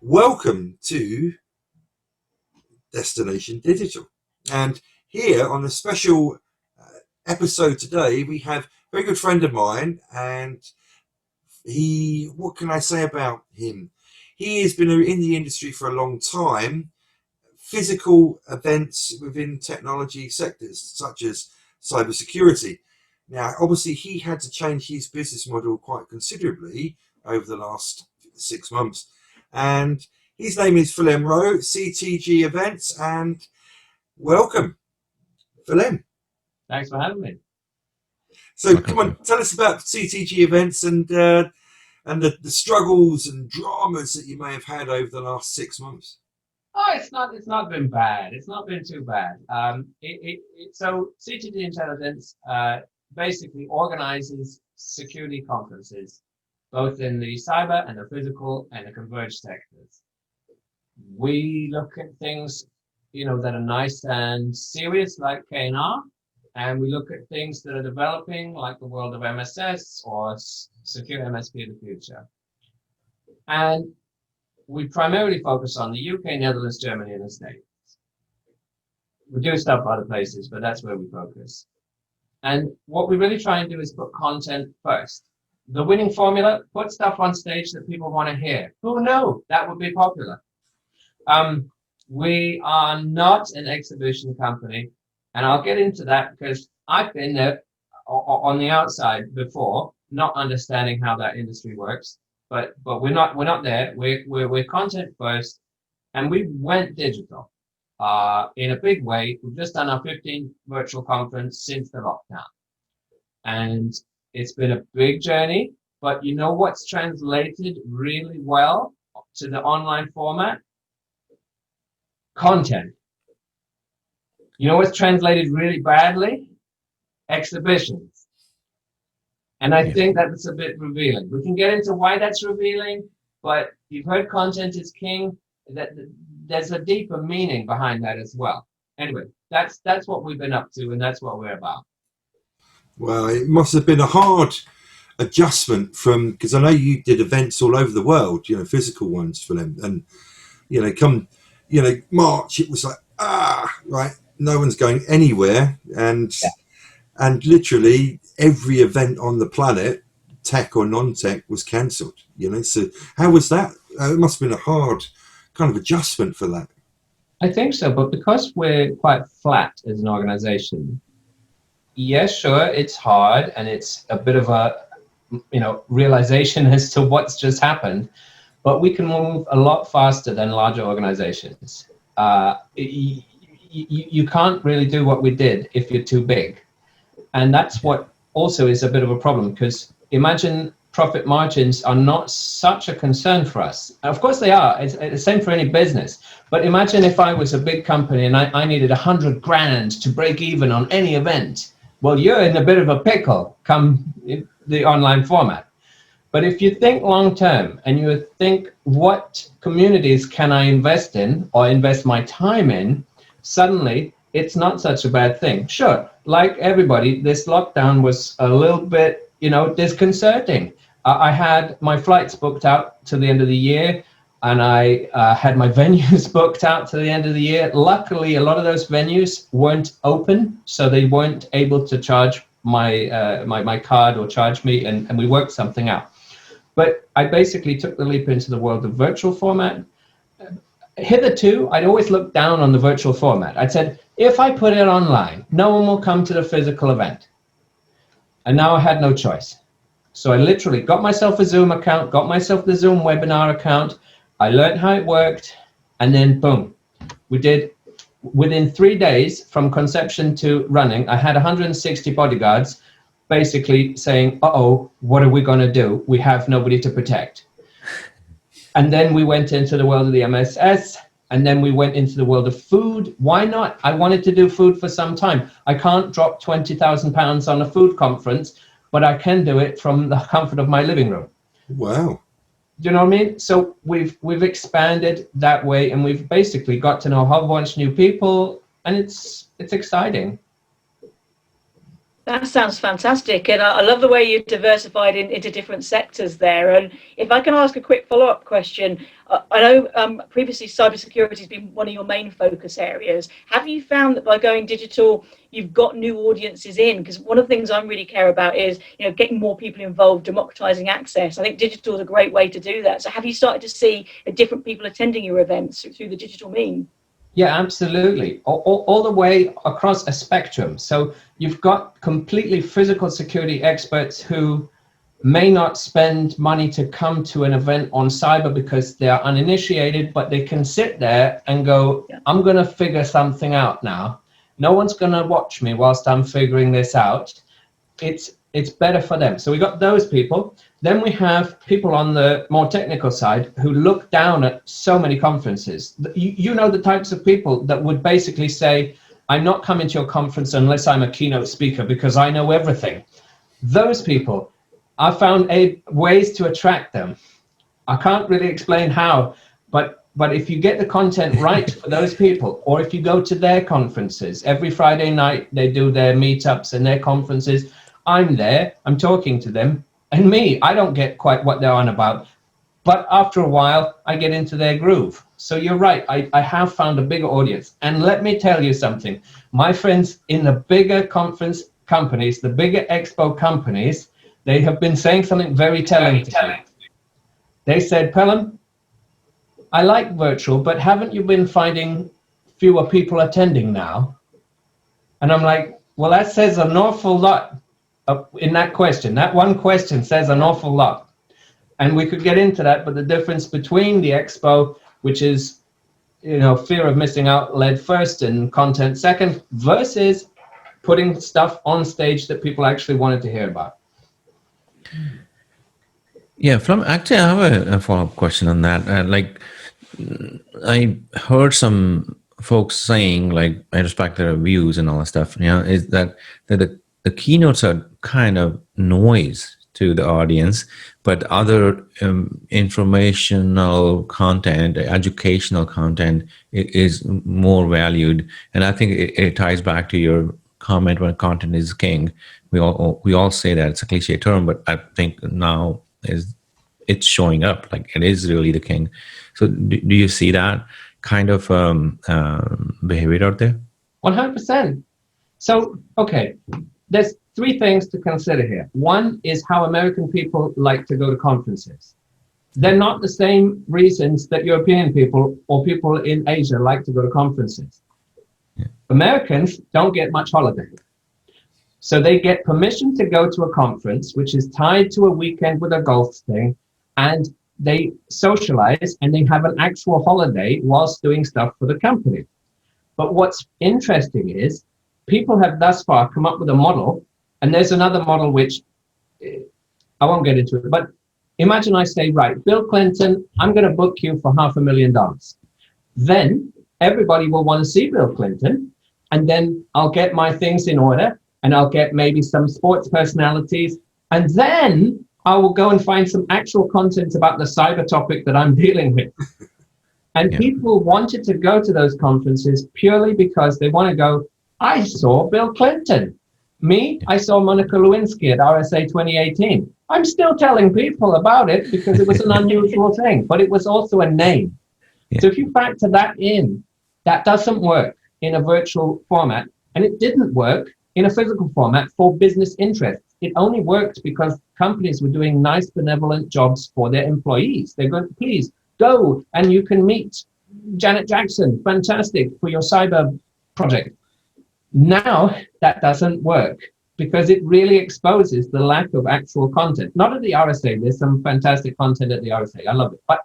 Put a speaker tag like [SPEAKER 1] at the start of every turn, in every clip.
[SPEAKER 1] Welcome to Destination Digital. And here on a special episode today, we have a very good friend of mine, and what can I say about him? He has been in the industry for a long time, physical events within technology sectors, such as cybersecurity. Now, obviously, he had to change his business model quite considerably over the last 6 months. And his name is Phelim Rowe, CTG Events, and welcome, Phelim.
[SPEAKER 2] Thanks for having me.
[SPEAKER 1] So, come on, tell us about CTG Events and the struggles and dramas that you may have had over the last 6 months.
[SPEAKER 2] Oh, it's not been bad. It's not been too bad. So CTG Intelligence basically organizes security conferences, both in the cyber and the physical and the converged sectors. We look at things, that are nice and serious, like K&R, and we look at things that are developing, like the world of MSS or secure MSP of the future. And we primarily focus on the UK, Netherlands, Germany, and the States. We do stuff other places, but that's where we focus. And what we really try and do is put content first. The winning formula: put stuff on stage that people want to hear. Who knew that would be popular? We are not an exhibition company, and I'll get into that because I've been there on the outside before, not understanding how that industry works. But we're not there. We're content first, and we went digital in a big way. We've just done our 15th virtual conference since the lockdown, and it's been a big journey. But you know what's translated really well to the online format? Content. You know what's translated really badly? Exhibitions. And I think that's a bit revealing. We can get into why that's revealing, but you've heard content is king. That there's a deeper meaning behind that as well. Anyway, that's what we've been up to, and that's what we're about.
[SPEAKER 1] Well, it must have been a hard adjustment because I know you did events all over the world, physical ones for them, and come March, it was like right, no one's going anywhere, and literally every event on the planet, tech or non-tech, was cancelled. So how was that? It must have been a hard kind of adjustment for that.
[SPEAKER 2] I think so, but because we're quite flat as an organization, yes, sure, it's hard, and it's a bit of a realization as to what's just happened, but we can move a lot faster than larger organizations. You can't really do what we did if you're too big. And that's what also is a bit of a problem, because imagine profit margins are not such a concern for us. Of course they are. It's the same for any business. But imagine if I was a big company and I needed 100 grand to break even on any event. Well, you're in a bit of a pickle come the online format. But if you think long term and you think, what communities can I invest in or invest my time in, suddenly it's not such a bad thing. Sure, like everybody, this lockdown was a little bit, disconcerting. I had my flights booked out to the end of the year, and I had my venues booked out to the end of the year. Luckily, a lot of those venues weren't open, so they weren't able to charge my card or charge me, and we worked something out. But I basically took the leap into the world of virtual format. Hitherto, I'd always looked down on the virtual format. I'd said, if I put it online, no one will come to the physical event. And now I had no choice. So I literally got myself a Zoom account, got myself the Zoom webinar account. I learned how it worked, and then boom. We did, within 3 days from conception to running, I had 160 bodyguards basically saying, what are we going to do? We have nobody to protect. And then we went into the world of the MSS, and then we went into the world of food. Why not? I wanted to do food for some time. I can't drop £20,000 on a food conference, but I can do it from the comfort of my living room.
[SPEAKER 1] Wow.
[SPEAKER 2] Do you know what I mean? So we've expanded that way, and we've basically got to know a whole bunch of new people, and it's exciting.
[SPEAKER 3] That sounds fantastic, and I love the way you diversified into different sectors there. And if I can ask a quick follow-up question, I know previously cybersecurity has been one of your main focus areas. Have you found that by going digital, you've got new audiences in? Because one of the things I really care about is, you know, getting more people involved, democratizing access. I think digital is a great way to do that. So have you started to see different people attending your events through the digital mean?
[SPEAKER 2] Yeah, absolutely. All the way across a spectrum. So you've got completely physical security experts who may not spend money to come to an event on cyber because they're uninitiated, but they can sit there and go,
[SPEAKER 3] Yeah.
[SPEAKER 2] I'm going to figure something out now. No one's going to watch me whilst I'm figuring this out. It's better for them. So we got those people. Then we have people on the more technical side who look down at so many conferences. You know, the types of people that would basically say, I'm not coming to your conference unless I'm a keynote speaker because I know everything. Those people, I found ways to attract them. I can't really explain how, but if you get the content right for those people, or if you go to their conferences, every Friday night they do their meetups and their conferences, I'm there, I'm talking to them, and I don't get quite what they're on about, but after a while, I get into their groove. So you're right, I have found a bigger audience. And let me tell you something, my friends in the bigger conference companies, the bigger expo companies, they have been saying something very telling to me. They said, Pelham, I like virtual, but haven't you been finding fewer people attending now? And I'm like, well, that says an awful lot in that question. That one question says an awful lot. And we could get into that, but the difference between the expo, which is, you know, fear of missing out led first and content second, versus putting stuff on stage that people actually wanted to hear about.
[SPEAKER 4] Yeah, from actually, I have a follow-up question on that. I heard some folks saying, like, I respect their views and all that stuff. You know, is that the keynotes are kind of noise to the audience, but other informational content, educational content is more valued. And I think it ties back to your comment when content is king. We all say that it's a cliche term, but I think now it's showing up like it is really the king. So do you see that kind of behavior out there?
[SPEAKER 2] 100%. So, okay, there's three things to consider here. One is how American people like to go to conferences. They're not the same reasons that European people or people in Asia like to go to conferences.
[SPEAKER 4] Yeah.
[SPEAKER 2] Americans don't get much holiday. So they get permission to go to a conference, which is tied to a weekend with a golf thing, and they socialize and they have an actual holiday whilst doing stuff for the company. But what's interesting is people have thus far come up with a model, and there's another model which I won't get into it, but imagine I say, right, Bill Clinton, I'm going to book you for $500,000. Then everybody will want to see Bill Clinton, and then I'll get my things in order, and I'll get maybe some sports personalities, and then I will go and find some actual content about the cyber topic that I'm dealing with. And people wanted to go to those conferences purely because they want to go, I saw Bill Clinton. Me, I saw Monica Lewinsky at RSA 2018. I'm still telling people about it because it was an unusual thing, but it was also a name.
[SPEAKER 4] Yeah.
[SPEAKER 2] So if you factor that in, that doesn't work in a virtual format, and it didn't work in a physical format for business interests. It only worked because companies were doing nice, benevolent jobs for their employees. They're going, please go and you can meet Janet Jackson. Fantastic for your cyber project. Now that doesn't work because it really exposes the lack of actual content. Not at the RSA. There's some fantastic content at the RSA. I love it. But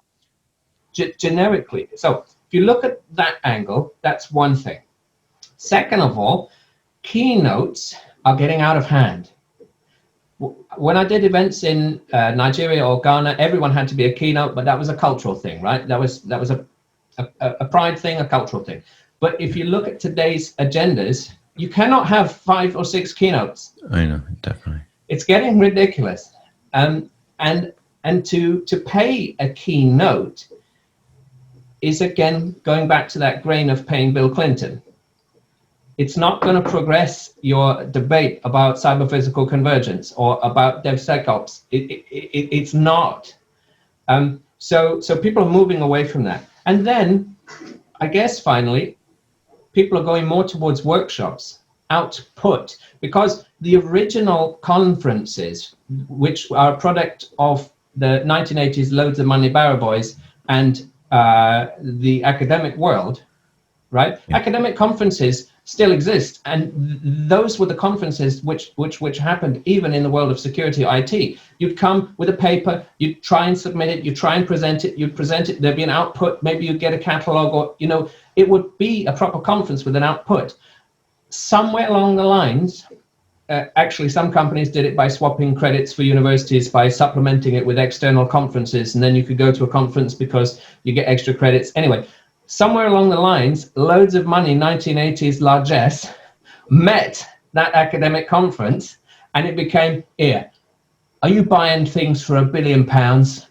[SPEAKER 2] generically, so if you look at that angle, that's one thing. Second of all, keynotes are getting out of hand. When I did events in Nigeria or Ghana, everyone had to be a keynote, but that was a cultural thing, right? That was a pride thing, a cultural thing. But if you look at today's agendas, you cannot have 5 or 6 keynotes.
[SPEAKER 4] I know, definitely.
[SPEAKER 2] It's getting ridiculous. And to pay a keynote is again going back to that grain of paying Bill Clinton. It's not going to progress your debate about cyber-physical convergence or about DevSecOps. It's not. So people are moving away from that. And then, I guess, finally, people are going more towards workshops, output, because the original conferences, which are a product of the 1980s loads of money barrow boys and the academic world, right? Yeah. Academic conferences still exist, and those were the conferences which happened even in the world of security IT. You'd come with a paper, you'd try and submit it, you'd try and present it, you'd present it, there'd be an output, maybe you'd get a catalog, or, you know, it would be a proper conference with an output. Somewhere along the lines, actually some companies did it by swapping credits for universities, by supplementing it with external conferences, and then you could go to a conference because you get extra credits. Anyway, somewhere along the lines, loads of money, 1980s largesse, met that academic conference, and it became, here, are you buying things for £1 billion?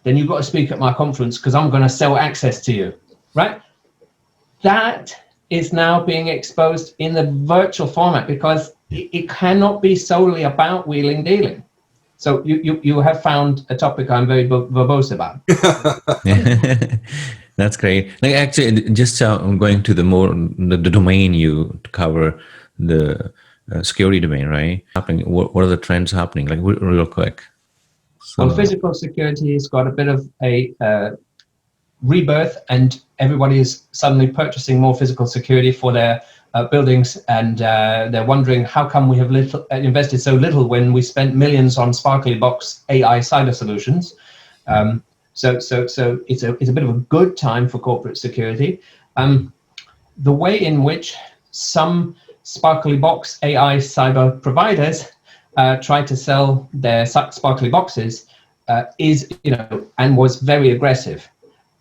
[SPEAKER 2] Then you've got to speak at my conference because I'm going to sell access to you, right? That is now being exposed in the virtual format because it cannot be solely about wheeling dealing. So you have found a topic I'm very verbose about.
[SPEAKER 4] That's great. Like, actually, just going to the domain you cover, the security domain, right? What are the trends happening? Like, real quick. So,
[SPEAKER 2] well, physical security has got a bit of a rebirth, and everybody is suddenly purchasing more physical security for their buildings, and they're wondering how come we have invested so little when we spent millions on Sparkly Box AI cyber solutions. So it's a bit of a good time for corporate security. The way in which some Sparkly Box AI cyber providers try to sell their Sparkly Boxes is, and was very aggressive.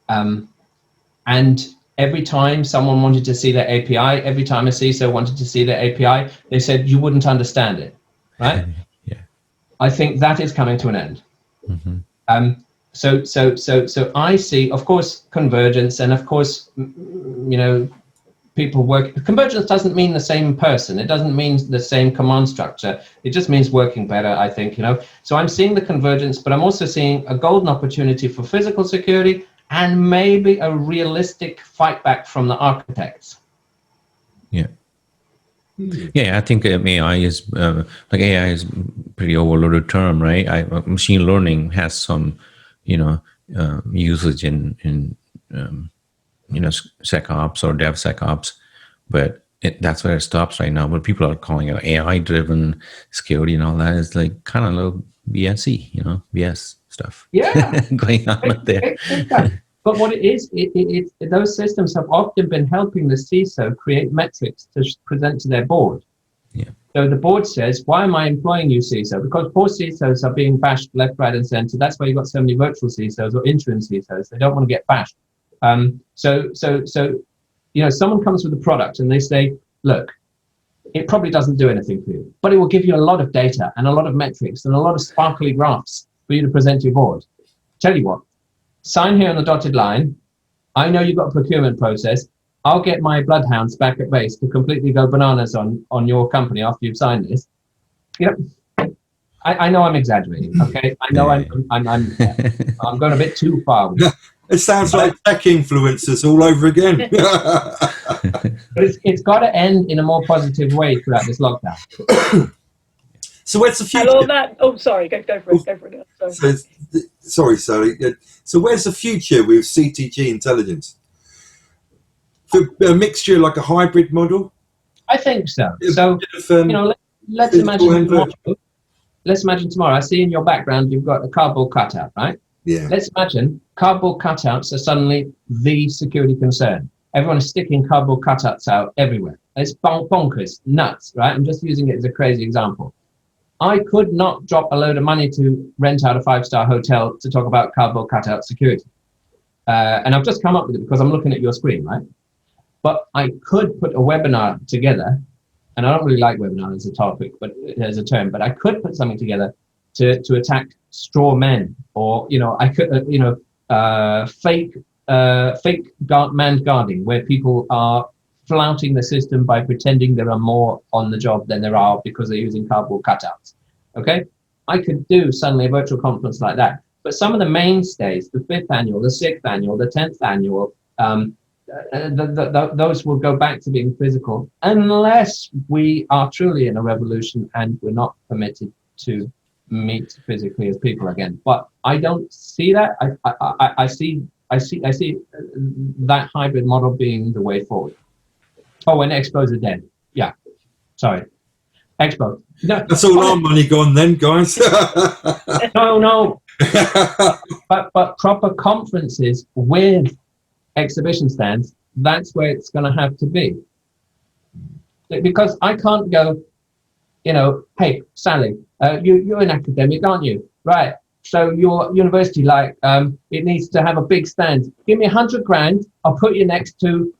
[SPEAKER 2] And every time someone wanted to see their API, every time a CISO wanted to see their API, they said you wouldn't understand it, right?
[SPEAKER 4] Yeah.
[SPEAKER 2] I think that is coming to an end.
[SPEAKER 4] Mm-hmm.
[SPEAKER 2] So I see, of course, convergence, and of course, people work. Convergence doesn't mean the same person. It doesn't mean the same command structure. It just means working better, I think, So I'm seeing the convergence, but I'm also seeing a golden opportunity for physical security and maybe a realistic fight back from the architects.
[SPEAKER 4] Yeah. Yeah, I think AI is AI is pretty overloaded term, right? Machine learning has some, usage in SecOps or DevSecOps, but that's where it stops right now. But people are calling it AI-driven security and all that. Is like kind of a little BS-y, BS stuff.
[SPEAKER 2] Yeah,
[SPEAKER 4] going on out there.
[SPEAKER 2] But what it is, those systems have often been helping the CISO create metrics to present to their board.
[SPEAKER 4] Yeah.
[SPEAKER 2] So the board says, why am I employing you, CISO? Because poor CISOs are being bashed left, right, and center. That's why you've got so many virtual CISOs or interim CISOs. They don't want to get bashed. So someone comes with a product and they say, look, it probably doesn't do anything for you, but it will give you a lot of data and a lot of metrics and a lot of sparkly graphs for you to present to your board. Tell you what, sign here on the dotted line. I know you've got a procurement process. I'll get my bloodhounds back at base to completely go bananas on your company after you've signed this. I know I'm exaggerating. Okay, I know I'm going a bit too far with it.
[SPEAKER 1] It sounds like tech influencers all over again.
[SPEAKER 2] But it's got to end in a more positive way throughout this lockdown.
[SPEAKER 1] So where's the future?
[SPEAKER 3] And all that. Oh, sorry. Go for it. Go for it.
[SPEAKER 1] Sorry, Sally. So where's the future with CTG intelligence? A mixture, like a hybrid model?
[SPEAKER 2] I think so. So let's imagine tomorrow. Let's imagine tomorrow. I see in your background you've got a cardboard cutout, right?
[SPEAKER 1] Yeah.
[SPEAKER 2] Let's imagine cardboard cutouts are suddenly the security concern. Everyone is sticking cardboard cutouts out everywhere. It's bonkers, nuts, right? I'm just using it as a crazy example. I could not drop a load of money to rent out a 5-star hotel to talk about cardboard cutout security. And I've just come up with it because I'm looking at your screen, right? But I could put a webinar together, and I don't really like webinar as a topic, but as a term, but I could put something together to attack straw men, or, I could, fake manned guarding, where people are flouting the system by pretending there are more on the job than there are because they're using cardboard cutouts. Okay, I could do suddenly a virtual conference like that. But some of the mainstays, the 5th annual, the 6th annual, the 10th annual, those will go back to being physical unless we are truly in a revolution and we're not permitted to meet physically as people again. But I don't see that. I see that hybrid model being the way forward. Oh, and Expos are dead. Yeah, sorry, Expos. No,
[SPEAKER 1] that's all our money gone then, guys.
[SPEAKER 2] no. But proper conferences with exhibition stands, that's where it's going to have to be. Because I can't go, hey, Sally, you're an academic, aren't you? Right. So your university, it needs to have a big stand. Give me 100 grand. I'll put you next to,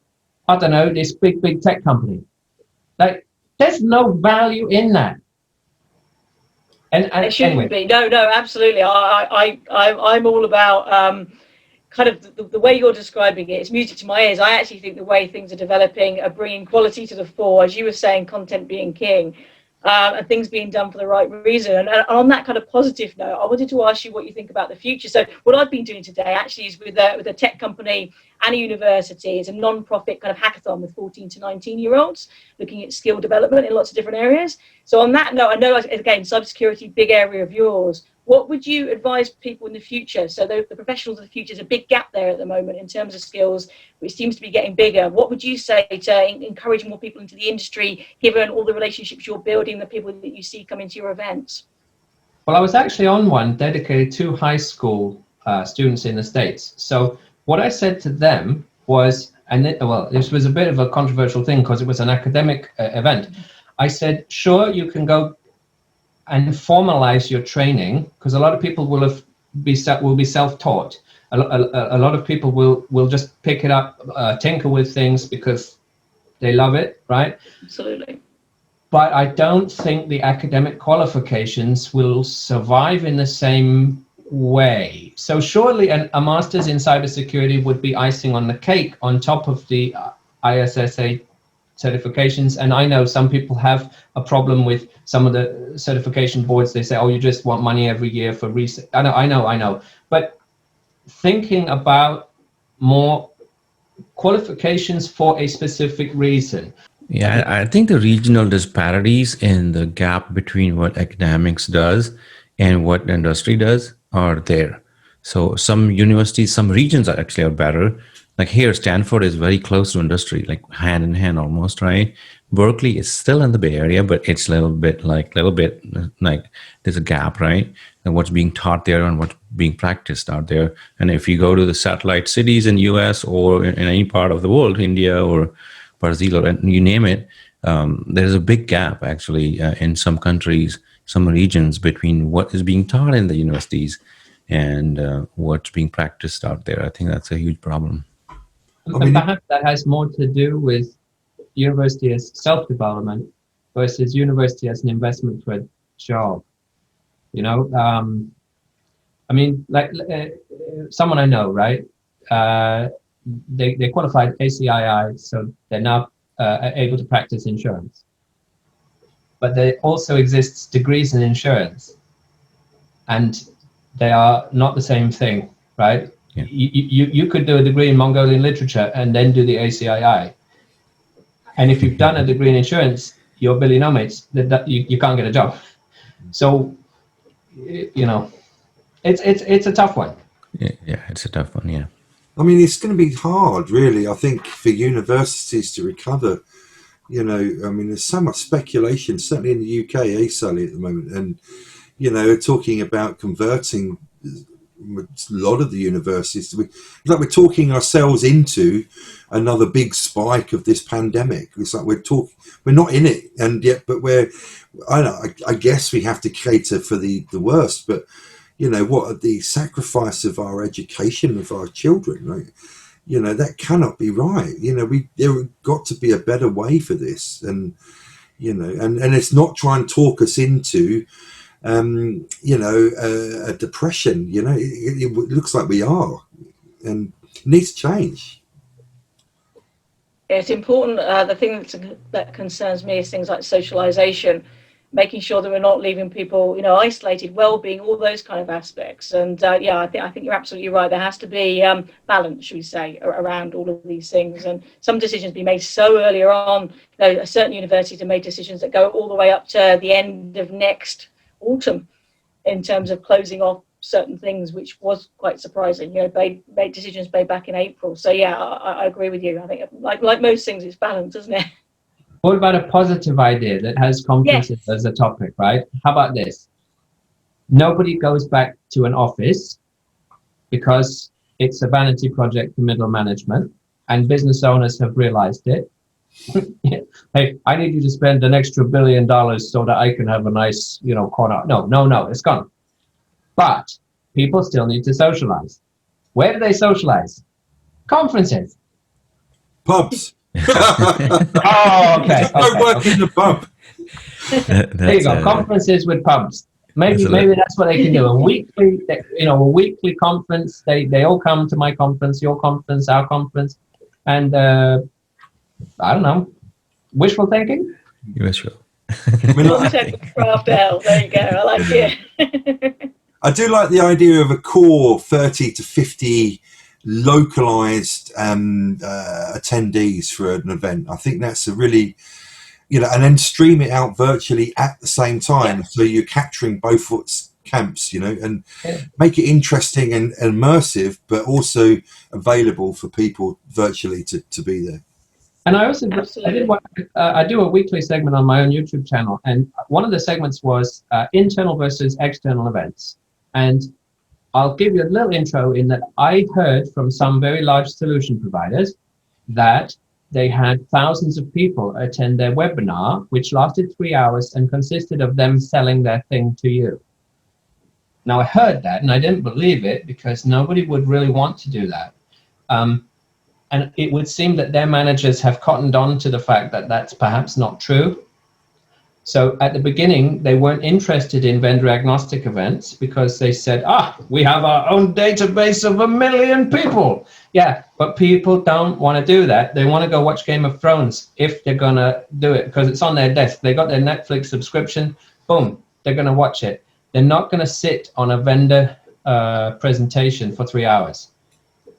[SPEAKER 2] I don't know, this big tech company. Like, there's no value in that. And
[SPEAKER 3] it shouldn't
[SPEAKER 2] anyway.
[SPEAKER 3] be. No, absolutely. I'm all about kind of the way you're describing it. It's music to my ears. I actually think the way things are developing are bringing quality to the fore, as you were saying, content being king, and things being done for the right reason. And on that kind of positive note, I wanted to ask you what you think about the future. So what I've been doing today actually is with a tech company and a university. It's a non-profit kind of hackathon with 14 to 19-year-olds looking at skill development in lots of different areas. So on that note, I know, again, cybersecurity, big area of yours. What would you advise people in the future? So the professionals of the future, is a big gap there at the moment in terms of skills, which seems to be getting bigger. What would you say to encourage more people into the industry, given all the relationships you're building, the people that you see come into your events?
[SPEAKER 2] Well, I was actually on one dedicated to high school students in the States. So what I said to them was, this was a bit of a controversial thing because it was an academic event. I said, sure, you can go and formalize your training, because a lot of people will be self-taught. A lot of people will just pick it up, tinker with things because they love it, right?
[SPEAKER 3] Absolutely.
[SPEAKER 2] But I don't think the academic qualifications will survive in the same way. So surely a master's in cybersecurity would be icing on the cake on top of the ISSA certifications. And I know some people have a problem with some of the certification boards. They say, oh, you just want money every year for research. I know. But thinking about more qualifications for a specific reason.
[SPEAKER 4] Yeah, I think the regional disparities in the gap between what academics does and what industry does are there. So some universities, some regions are better. Like here, Stanford is very close to industry, like hand in hand almost, right? Berkeley is still in the Bay Area, but it's a little bit like there's a gap, right? And what's being taught there and what's being practiced out there. And if you go to the satellite cities in US or in any part of the world, India or Brazil or you name it, there's a big gap actually in some countries, some regions between what is being taught in the universities and what's being practiced out there. I think that's a huge problem.
[SPEAKER 2] And perhaps that has more to do with university as self-development versus university as an investment for a job. Someone I know, right? They qualified ACII, so they're now able to practice insurance. But there also exists degrees in insurance, and they are not the same thing, right?
[SPEAKER 4] Yeah.
[SPEAKER 2] You could do a degree in Mongolian literature and then do the ACII. And if you've done a degree in insurance, you're Billy No Mates, you can't get a job. So, it's a tough one.
[SPEAKER 4] Yeah, it's a tough one, yeah.
[SPEAKER 1] I mean, it's going to be hard, really, I think, for universities to recover. There's so much speculation, certainly in the UK, Sally, at the moment. And, talking about converting a lot of the universities. We're talking ourselves into another big spike of this pandemic. It's like we're not in it, and yet, but I guess we have to cater for the worst, but what are the sacrifice of our education of our children, right? That cannot be right. There got to be a better way for this, and and it's not try and talk us into a depression. It looks like we are, and it needs to change.
[SPEAKER 3] It's important. The thing that concerns me is things like socialization, making sure that we're not leaving people, isolated, well-being, all those kind of aspects. And yeah, I think you're absolutely right. There has to be balance, should we say, around all of these things. And some decisions be made so earlier on. Certain universities have made decisions that go all the way up to the end of next autumn in terms of closing off certain things, which was quite surprising. Made decisions made back in April. So yeah, I agree with you. I think like most things, it's balance, isn't it?
[SPEAKER 2] What about a positive idea that has conferences
[SPEAKER 3] Yes.
[SPEAKER 2] as a topic, right? How about this? Nobody goes back to an office because it's a vanity project for middle management, and business owners have realized it. Hey, I need you to spend an extra $1 billion so that I can have a nice, corner. No, it's gone. But people still need to socialize. Where do they socialize? Conferences.
[SPEAKER 1] Pubs.
[SPEAKER 2] Oh, okay.
[SPEAKER 1] Go work in the pub.
[SPEAKER 2] There you go. Conferences with pubs. Maybe that's what they can do. A weekly conference. They all come to my conference, your conference, our conference, and I don't know. Wishful thinking.
[SPEAKER 4] Wishful.
[SPEAKER 3] Craft ale. There you go. I like it.
[SPEAKER 1] I do like the idea of a core 30 to 50 localized attendees for an event. I think that's a really, and then stream it out virtually at the same time. So you're capturing both camps, and make it interesting and immersive, but also available for people virtually to be there.
[SPEAKER 2] And I also I do a weekly segment on my own YouTube channel, and one of the segments was internal versus external events. And I'll give you a little intro in that I heard from some very large solution providers that they had thousands of people attend their webinar, which lasted 3 hours and consisted of them selling their thing to you. Now, I heard that and I didn't believe it because nobody would really want to do that. And it would seem that their managers have cottoned on to the fact that that's perhaps not true. So at the beginning, they weren't interested in vendor agnostic events because they said, we have our own database of 1 million people. Yeah, but people don't want to do that. They want to go watch Game of Thrones if they're going to do it because it's on their desk. They got their Netflix subscription. Boom, they're going to watch it. They're not going to sit on a vendor presentation for 3 hours.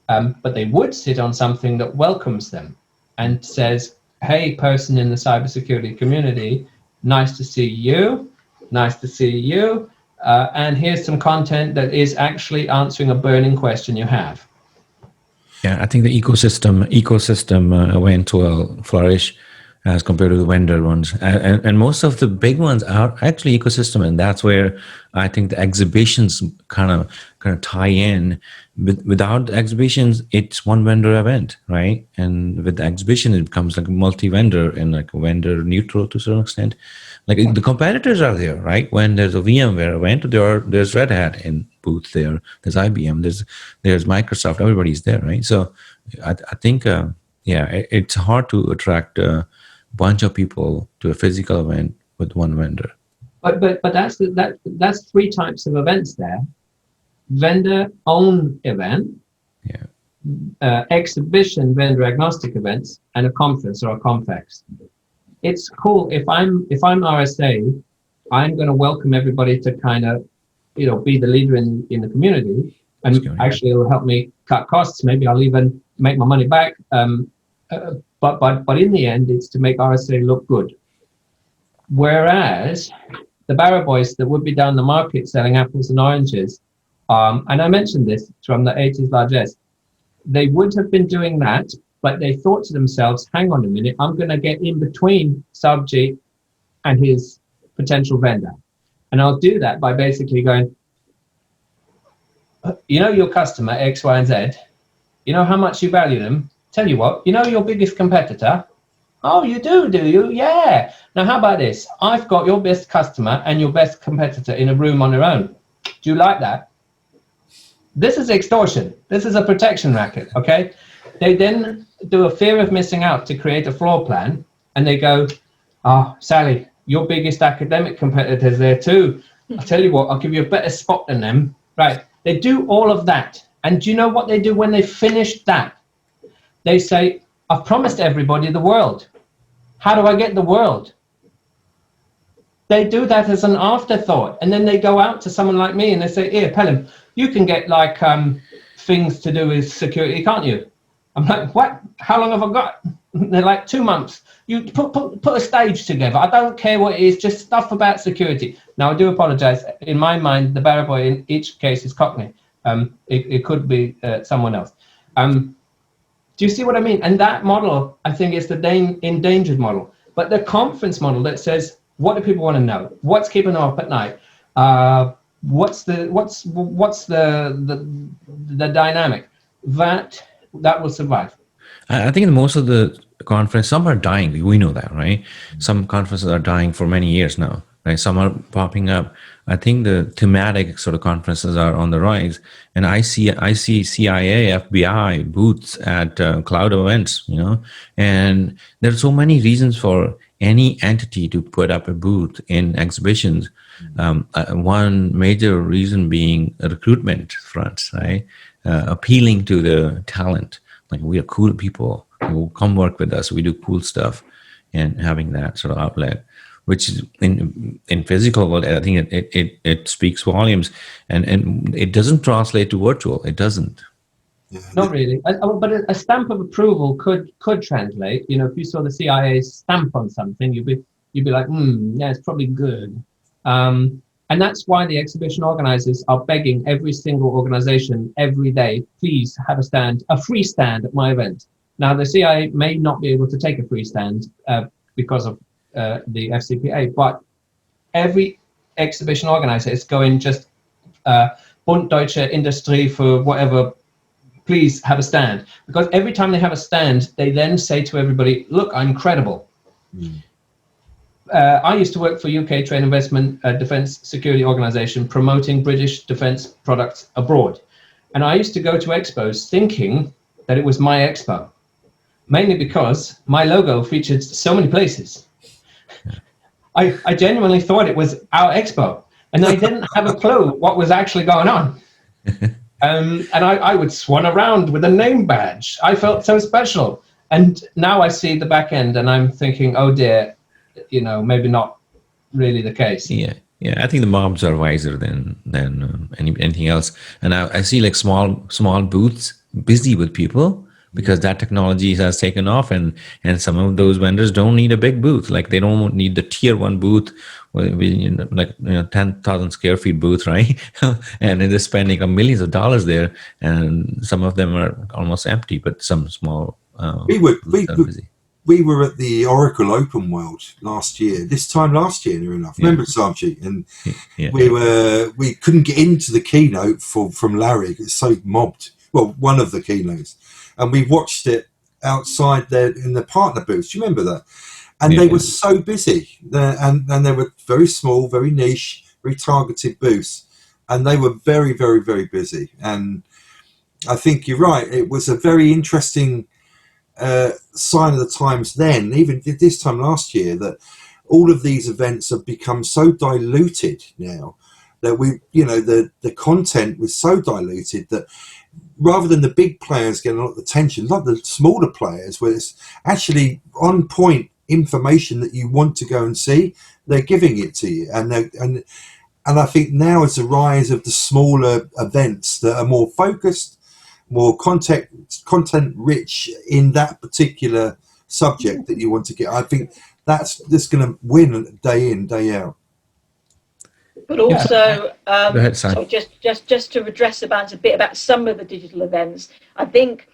[SPEAKER 2] But they would sit on something that welcomes them and says, hey, person in the cybersecurity community, nice to see you, and here's some content that is actually answering a burning question you have.
[SPEAKER 4] Yeah, I think the ecosystem went to flourish as compared to the vendor ones. And most of the big ones are actually ecosystem, and that's where I think the exhibitions kind of tie in. Without the exhibitions, it's one vendor event, right? And with the exhibition, it becomes like a multi-vendor and like a vendor neutral to a certain extent. Like the competitors are there, right? When there's a VMware event, there's Red Hat in booth there. There's IBM. There's Microsoft. Everybody's there, right? So I think it's hard to attract a bunch of people to a physical event with one vendor.
[SPEAKER 2] But that's 3 types of events there. Vendor owned event, exhibition vendor agnostic events, and a conference or a Comfex. It's cool if I'm RSA, I'm going to welcome everybody to kind of be the leader in the community, and actually it'll help me cut costs. Maybe I'll even make my money back. But in the end, it's to make RSA look good. Whereas the Barra boys that would be down the market selling apples and oranges, and I mentioned this from the 80s largesse, they would have been doing that, but they thought to themselves, hang on a minute, I'm going to get in between Sarbjeet and his potential vendor. And I'll do that by basically going, your customer, X, Y, and Z, how much you value them? Tell you what, your biggest competitor? Oh, you do you? Yeah. Now, how about this? I've got your best customer and your best competitor in a room on their own. Do you like that? This is extortion. This is a protection racket, okay? They then do a fear of missing out to create a floor plan, and they go, Sally, your biggest academic competitor's there too. I'll tell you what, I'll give you a better spot than them. Right. They do all of that. And do you know what they do when they finish that? They say, I've promised everybody the world. How do I get the world? They do that as an afterthought, and then they go out to someone like me and they say, "Here, Phelim, you can get like things to do with security, can't you?" I'm like, "What? How long have I got?" They're like, 2 months. You put a stage together. I don't care what it is, just stuff about security. Now, I do apologize. In my mind, the barrow boy in each case is Cockney. It could be someone else. Do you see what I mean? And that model, I think, is the endangered model. But the conference model that says, what do people want to know? What's keeping them up at night? What's the dynamic? That will survive.
[SPEAKER 4] I think in most of the conference, some are dying. We know that, right? Some conferences are dying for many years now, right? Some are popping up. I think the thematic sort of conferences are on the rise, and I see CIA, FBI booths at cloud events, you know, and there are so many reasons for any entity to put up a booth in exhibitions. One major reason being a recruitment front, right? Appealing to the talent. Like, we are cool people who come work with us. We do cool stuff, and having that sort of outlet, which is in physical world, I think it speaks volumes, and it doesn't translate to virtual. It doesn't.
[SPEAKER 1] Yeah.
[SPEAKER 2] Not really, but a stamp of approval could translate. You know, if you saw the CIA stamp on something, you'd be like, yeah, it's probably good. And that's why the exhibition organizers are begging every single organization every day, please have a free stand at my event. Now, the CIA may not be able to take a free stand because of the FCPA, but every exhibition organizer is going just Bund Deutsche Industrie for whatever, please have a stand. Because every time they have a stand, they then say to everybody, look, I'm credible. I used to work for UK Trade Investment Defence Security Organisation promoting British defence products abroad. And I used to go to expos thinking that it was my expo, mainly because my logo featured so many places. I genuinely thought it was our expo, and I didn't have a clue what was actually going on. And I would swan around with a name badge. I felt so special. And now I see the back end and I'm thinking, oh dear, you know, maybe not really the case.
[SPEAKER 4] Yeah. I think the mobs are wiser than anything else. And I see like small booths busy with people because that technology has taken off, and some of those vendors don't need a big booth. Like, they don't need the tier 1 booth with 10,000 square feet booth, right? And they're spending millions of dollars there, and some of them are almost empty, but some small
[SPEAKER 1] We were
[SPEAKER 4] busy.
[SPEAKER 1] we were at the Oracle Open World this time last year, near enough. Remember, Sarbjeet? And we couldn't get into the keynote from Larry. It's so mobbed. Well, one of the keynotes, and we watched it outside there in the partner booths. Do you remember that? And they were so busy, and they were very small, very niche, very targeted booths, and they were very, very, very busy. And I think you're right. It was a very interesting sign of the times then, even this time last year, that all of these events have become so diluted now that the content was so diluted that rather than the big players getting a lot of attention, like the smaller players, where it's actually on point information that you want to go and see, they're giving it to you. And I think now is the rise of the smaller events that are more focused, more content rich in that particular subject that you want to get. I think that's just going to win day in, day out.
[SPEAKER 3] But also,
[SPEAKER 4] Go ahead, Sam.
[SPEAKER 3] so just to address a bit about some of the digital events, I think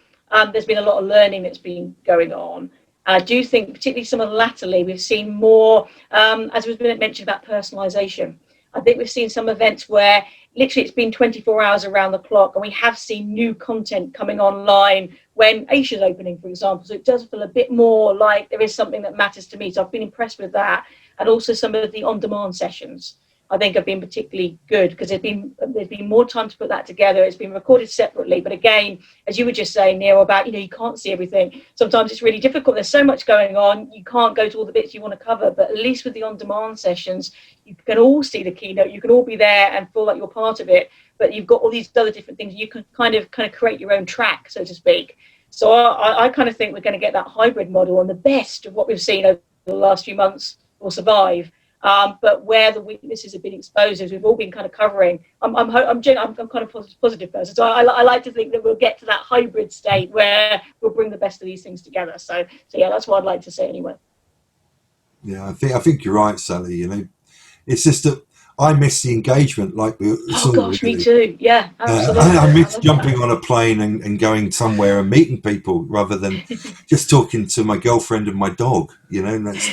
[SPEAKER 3] there's been a lot of learning that's been going on. I do think, particularly some of latterly, we've seen more, as was mentioned about personalisation. I think we've seen some events where literally it's been 24 hours around the clock, and we have seen new content coming online when Asia's opening, for example. So it does feel a bit more like there is something that matters to me. So I've been impressed with that. And also some of the on-demand sessions, I think, have been particularly good because there's been more time to put that together. It's been recorded separately. But again, as you were just saying, Neil, about, you can't see everything. Sometimes it's really difficult. There's so much going on. You can't go to all the bits you want to cover. But at least with the on-demand sessions, you can all see the keynote. You can all be there and feel like you're part of it. But you've got all these other different things. You can kind of create your own track, so to speak. So I kind of think we're going to get that hybrid model, and the best of what we've seen over the last few months will survive. But where the weaknesses have been exposed, as we've all been kind of covering, I'm kind of a positive person. So I like to think that we'll get to that hybrid state where we'll bring the best of these things together. So yeah, that's what I'd like to say anyway.
[SPEAKER 1] Yeah, I think you're right, Sally. You know, it's just that I miss the engagement, like we
[SPEAKER 3] Oh
[SPEAKER 1] saw.
[SPEAKER 3] gosh,
[SPEAKER 1] Really.
[SPEAKER 3] me too. Yeah, absolutely.
[SPEAKER 1] I miss
[SPEAKER 3] love
[SPEAKER 1] jumping
[SPEAKER 3] that.
[SPEAKER 1] on a plane and going somewhere and meeting people rather than just talking to my girlfriend and my dog. You know, and that's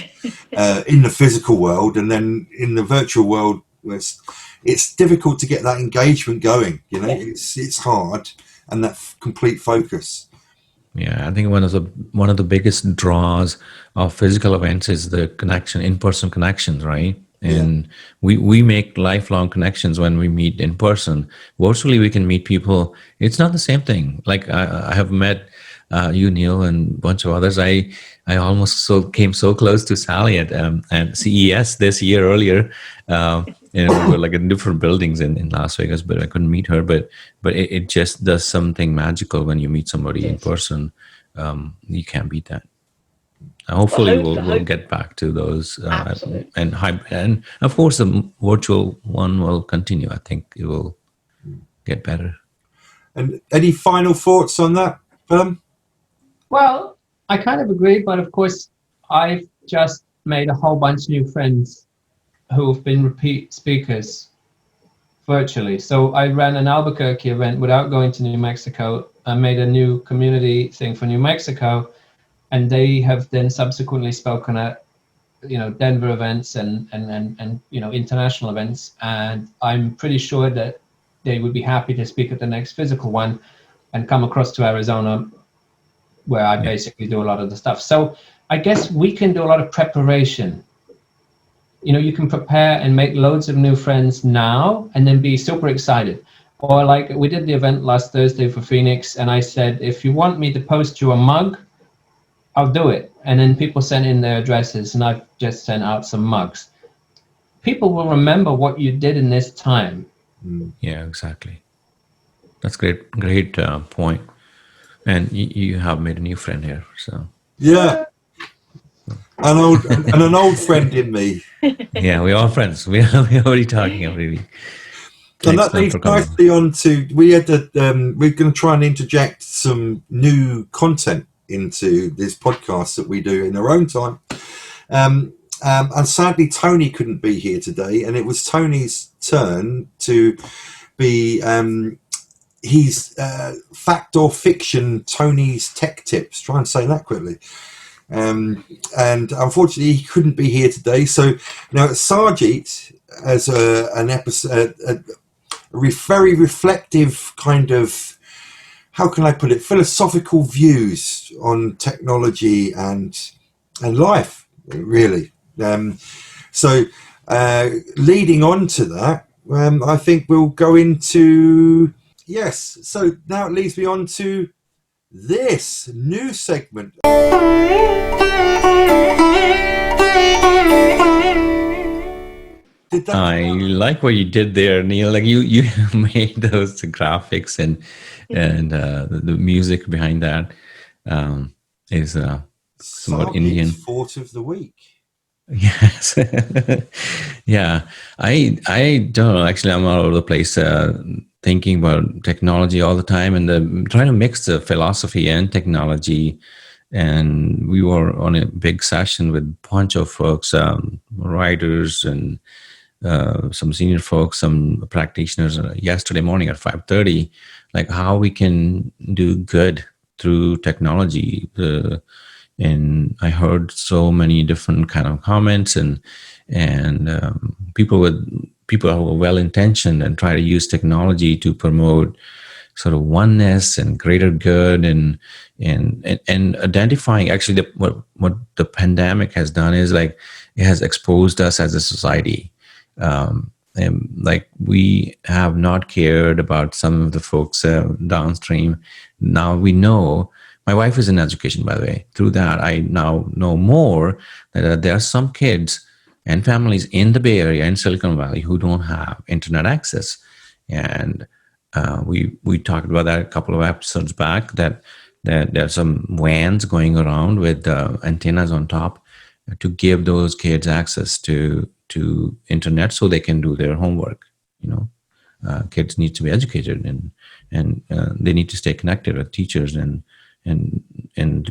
[SPEAKER 1] in the physical world, and then in the virtual world, where it's difficult to get that engagement going. You know,
[SPEAKER 3] Yeah.
[SPEAKER 1] it's hard, and that complete focus.
[SPEAKER 4] Yeah, I think one of the biggest draws of physical events is the connection, in-person connections, right? And we make lifelong connections when we meet in person. Virtually, we can meet people. It's not the same thing. Like I have met you, Neil, and a bunch of others. I almost came so close to Sally at CES this year earlier. We were like in different buildings in Las Vegas, but I couldn't meet her. But it just does something magical when you meet somebody in
[SPEAKER 3] Yes.
[SPEAKER 4] person. You can't beat that.
[SPEAKER 3] Well,
[SPEAKER 4] Hopefully, we'll get back to those,
[SPEAKER 3] Absolutely.
[SPEAKER 4] and of course, the virtual one will continue. I think it will get better.
[SPEAKER 1] And any final thoughts on that, Phelim?
[SPEAKER 2] Well, I kind of agree, but of course, I've just made a whole bunch of new friends who have been repeat speakers virtually. So I ran an Albuquerque event without going to New Mexico. I made a new community thing for New Mexico, and they have then subsequently spoken at Denver events and international events, and I'm pretty sure that they would be happy to speak at the next physical one and come across to Arizona, where I basically do a lot of the stuff. So I guess we can do a lot of preparation. You can prepare and make loads of new friends now and then be super excited. Or like we did the event last Thursday for Phoenix, and I said, if you want me to post you a mug, I'll do it. And then people sent in their addresses, and I've just sent out some mugs. People will remember what you did in this time.
[SPEAKER 4] Yeah, exactly. That's great point. And you have made a new friend here, so
[SPEAKER 1] Yeah, an old friend in me.
[SPEAKER 4] yeah, we're all friends. We're already talking every week.
[SPEAKER 1] And
[SPEAKER 4] Thanks,
[SPEAKER 1] that
[SPEAKER 4] man,
[SPEAKER 1] leads
[SPEAKER 4] for coming.
[SPEAKER 1] nicely on to we're going to try and interject some new content into this podcast that we do in our own time. And sadly, Tony couldn't be here today, and it was Tony's turn to be he's fact or fiction Tony's tech tips. Try and say that quickly. And unfortunately, he couldn't be here today. So now Sarbjeet, as an episode, a very reflective kind of, how can I put it, philosophical views on technology and life, really. So leading on to that, I think we'll go into, yes, so now it leads me on to this new segment.
[SPEAKER 4] I like what you did there, Neil. Like you made those graphics and the music behind that is somewhat Indian.
[SPEAKER 1] Thought of the week.
[SPEAKER 4] Yes. Yeah. I don't know. Actually, I'm all over the place thinking about technology all the time and trying to mix the philosophy and technology. And we were on a big session with a bunch of folks, writers and some senior folks, some practitioners yesterday morning at 5:30, like how we can do good through technology. And I heard so many different kind of comments and people who are well intentioned and try to use technology to promote sort of oneness and greater good and identifying actually what the pandemic has done is like it has exposed us as a society. And like we have not cared about some of the folks downstream. Now we know. My wife is in education, by the way. Through that, I now know more that there are some kids and families in the Bay Area and Silicon Valley who don't have internet access. And we talked about that a couple of episodes back, that There are some vans going around with antennas on top to give those kids access to internet so they can do their homework. You know, kids need to be educated, and they need to stay connected with teachers, and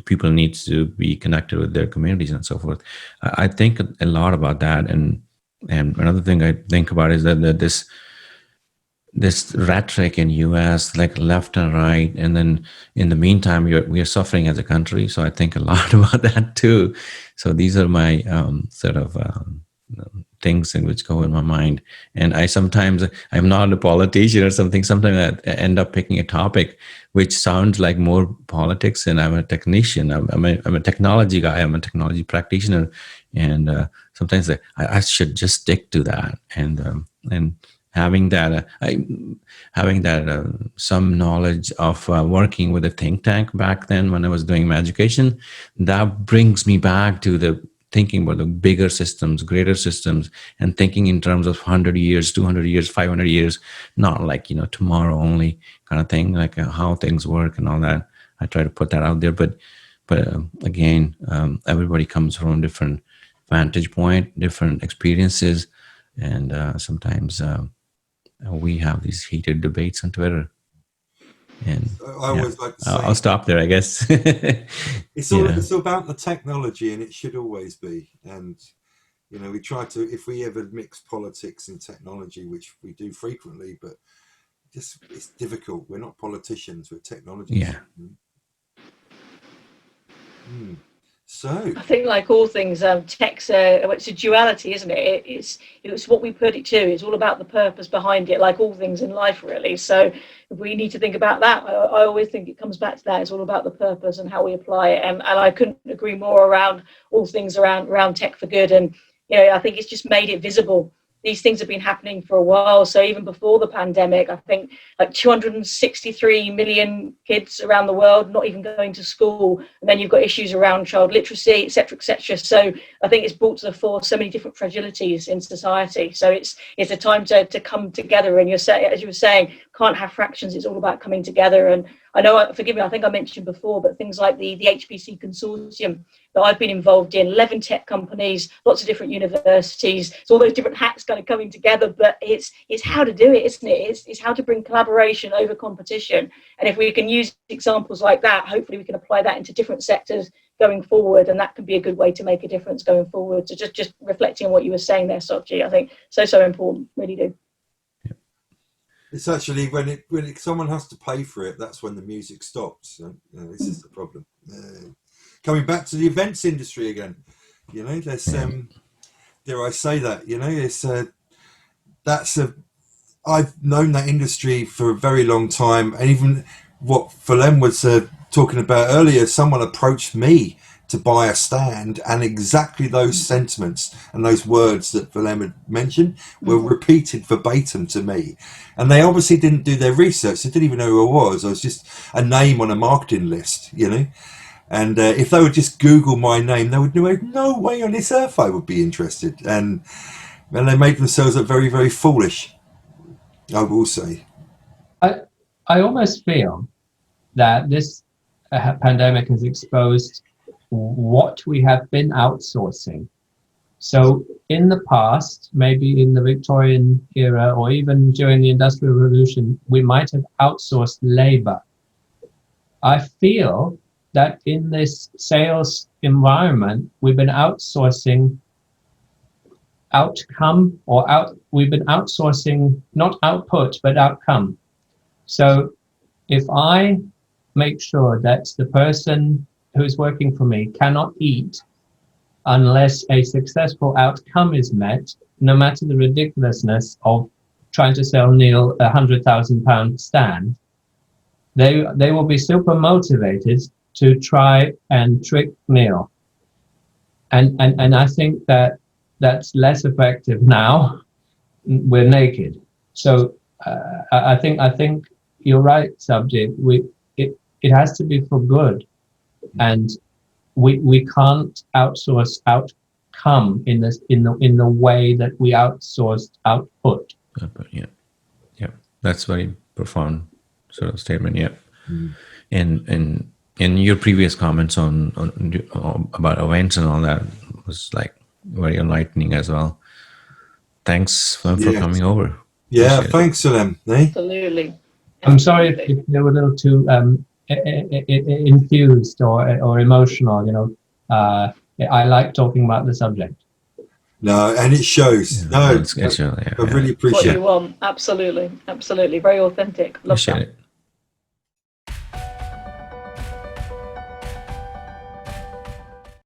[SPEAKER 4] people need to be connected with their communities and so forth. I think a lot about that, and another thing I think about is that this rhetoric in US, like left and right, and then in the meantime we are suffering as a country. So I think a lot about that too. So these are my sort of things in which go in my mind. And I'm not a politician or something. Sometimes I end up picking a topic which sounds like more politics, and I'm a technician. I'm a technology guy. I'm a technology practitioner, and sometimes I should just stick to that, and having that some knowledge of working with a think tank back then when I was doing my education, that brings me back to the thinking about the bigger systems, greater systems, and thinking in terms of 100 years, 200 years, 500 years, not like, tomorrow only kind of thing, like how things work and all that. I try to put that out there, but again, everybody comes from a different vantage point, different experiences, and sometimes we have these heated debates on Twitter. And
[SPEAKER 1] I always like to say,
[SPEAKER 4] I'll stop there, I guess.
[SPEAKER 1] it's all about the technology, and it should always be. And we try to, if we ever mix politics and technology, which we do frequently, but it's difficult. We're not politicians; we're technologists.
[SPEAKER 4] Yeah.
[SPEAKER 1] So
[SPEAKER 3] I think, like all things, tech's it's a duality, isn't it? It's what we put it to. It's all about the purpose behind it, like all things in life, really. So we need to think about that. I always think it comes back to that. It's all about the purpose and how we apply it. And I couldn't agree more around all things around tech for good. And I think it's just made it visible. These things have been happening for a while. So even before the pandemic, I think like 263 million kids around the world not even going to school. And then you've got issues around child literacy, et cetera, et cetera. So I think it's brought to the fore so many different fragilities in society. So it's a time to come together. And as you were saying, can't have fractions. It's all about coming together. And I know, forgive me, I think I mentioned before, but things like the HPC consortium that I've been involved in, 11 tech companies, lots of different universities, it's all those different hats kind of coming together, but it's how to do it, isn't it? It's how to bring collaboration over competition. And if we can use examples like that, hopefully we can apply that into different sectors going forward, and that can be a good way to make a difference going forward. So just reflecting on what you were saying there, Sarbjeet, I think so important, really do.
[SPEAKER 1] It's actually when someone has to pay for it, that's when the music stops. This is the problem. Coming back to the events industry again, there's dare I say that, I've known that industry for a very long time, and even what Phelim was talking about earlier, someone approached me to buy a stand, and exactly those sentiments and those words that Phelim had mentioned were repeated verbatim to me. And they obviously didn't do their research. They didn't even know who I was. I was just a name on a marketing list, And if they would just Google my name, they would know no way on this earth I would be interested. And they make themselves look very, very foolish, I will say.
[SPEAKER 2] I almost feel that this pandemic has exposed what we have been outsourcing. So in the past, maybe in the Victorian era or even during the Industrial Revolution, we might have outsourced labor. I feel that in this sales environment, we've been outsourcing outcome, we've been outsourcing not output, but outcome. So if I make sure that the person who's working for me cannot eat unless a successful outcome is met, no matter the ridiculousness of trying to sell Neil a £100,000 stand, they will be super motivated to try and trick Neil. And I think that's less effective now. We're naked. So I think you're right, Sarbjeet. It has to be for good, and we can't outsource outcome in the way that we outsourced output.
[SPEAKER 4] Yeah, that's very profound sort of statement. Yeah, and And your previous comments on about events and all that was like very enlightening as well. Thanks for coming over.
[SPEAKER 1] Yeah,
[SPEAKER 4] Appreciate
[SPEAKER 1] thanks for them. Eh?
[SPEAKER 3] Absolutely.
[SPEAKER 2] I'm sorry if they were a little too infused or emotional. You know, I like talking about the subject.
[SPEAKER 1] No, and it shows.
[SPEAKER 4] it.
[SPEAKER 1] No,
[SPEAKER 4] It's,
[SPEAKER 1] I really
[SPEAKER 3] What
[SPEAKER 1] appreciate
[SPEAKER 3] you
[SPEAKER 1] it.
[SPEAKER 3] want. Absolutely. Absolutely. Very authentic. Love
[SPEAKER 4] Appreciate
[SPEAKER 3] that.
[SPEAKER 4] it.